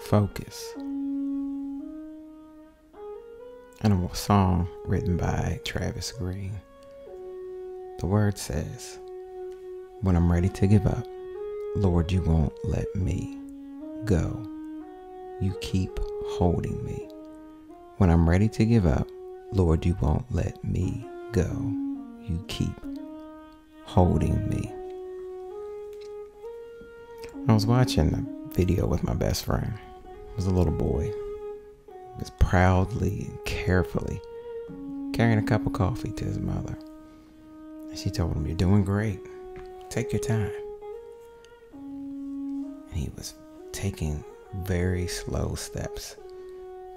focus. And a song written by Travis Green. The word says, when I'm ready to give up, Lord, you won't let me go. You keep holding me. When I'm ready to give up, Lord, you won't let me go. You keep holding me. I was watching a video with my best friend. It was a little boy. He was proudly and carefully carrying a cup of coffee to his mother. And she told him, "You're doing great. Take your time." And he was taking very slow steps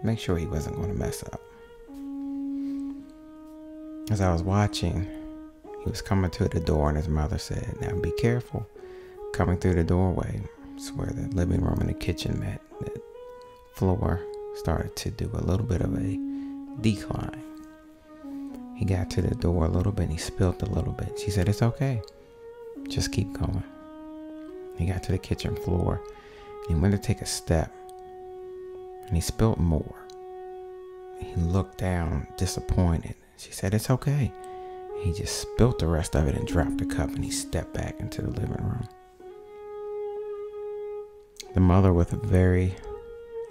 to make sure he wasn't going to mess up. As I was watching, he was coming to the door and his mother said, "Now be careful coming through the doorway." It's where the living room and the kitchen met. The floor started to do a little bit of a decline. He got to the door a little bit and he spilled a little bit. She said, "It's okay. Just keep going." He got to the kitchen floor and he went to take a step and he spilled more. He looked down disappointed. She said, "It's okay." He just spilled the rest of it and dropped the cup and he stepped back into the living room. The mother, with a very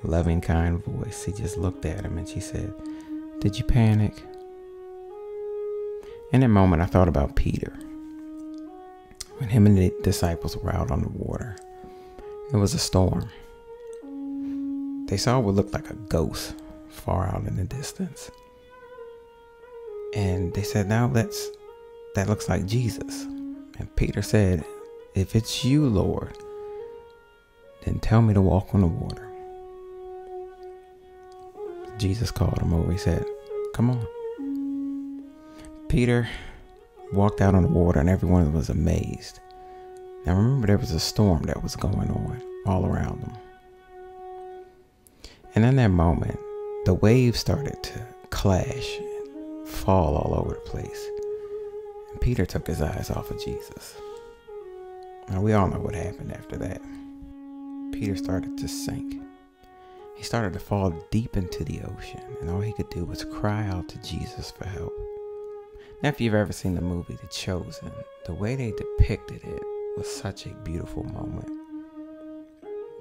loving, kind voice, she just looked at him and she said, "Did you panic?" In that moment, I thought about Peter. When him and the disciples were out on the water, it was a storm. They saw what looked like a ghost far out in the distance. And they said, "Now that looks like Jesus." And Peter said, "If it's you, Lord, then tell me to walk on the water." Jesus called him over. He said, "Come on." Peter walked out on the water and everyone was amazed. Now remember, there was a storm that was going on all around them. And in that moment, the waves started to clash and fall all over the place. And Peter took his eyes off of Jesus. Now we all know what happened after that. Peter started to sink. He started to fall deep into the ocean, and all he could do was cry out to Jesus for help. Now, if you've ever seen the movie The Chosen, the way they depicted it was such a beautiful moment.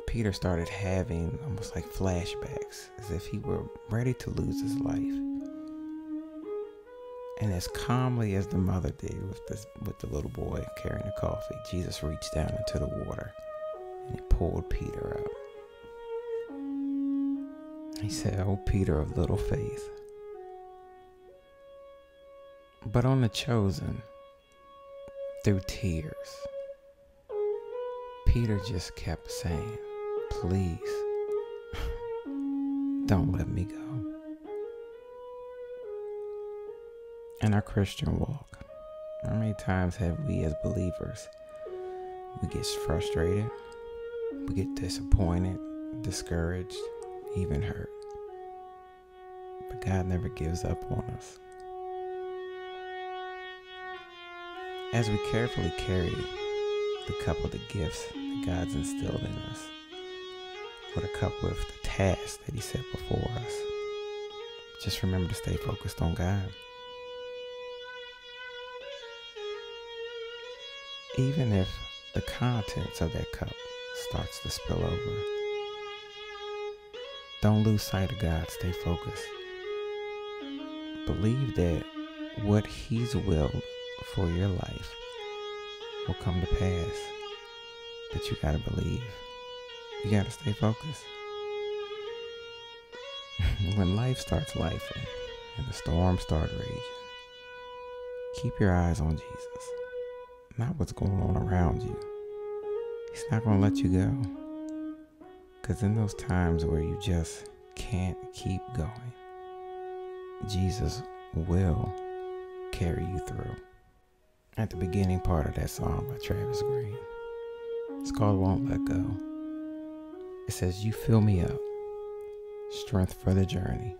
Peter started having almost like flashbacks, as if he were ready to lose his life. And as calmly as the mother did with the little boy carrying the coffee, Jesus reached down into the water and he pulled Peter up. He said, "Oh, Peter of little faith." But on The Chosen, through tears, Peter just kept saying, "Please, don't let me go." In our Christian walk, how many times have we as believers, we get frustrated, we get disappointed, discouraged, even hurt. But God never gives up on us. As we carefully carry the cup of the gifts that God's instilled in us, or the cup with the task that He set before us, just remember to stay focused on God. Even if the contents of that cup starts to spill over, don't lose sight of God. Stay focused. Believe that what He's willed for your life will come to pass. But you gotta believe. You gotta stay focused. When life starts lifing and the storms start raging, keep your eyes on Jesus, not what's going on around you. He's not gonna let you go. Because in those times where you just can't keep going, Jesus will carry you through. At the beginning part of that song by Travis Green, it's called "Won't Let Go." It says, "You fill me up, strength for the journey,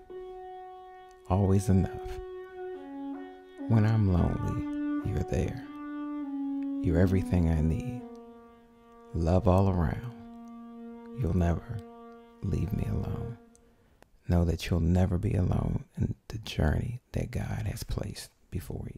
always enough. When I'm lonely, you're there. You're everything I need. Love all around. You'll never leave me alone. Know that you'll never be alone in the journey that God has placed before you.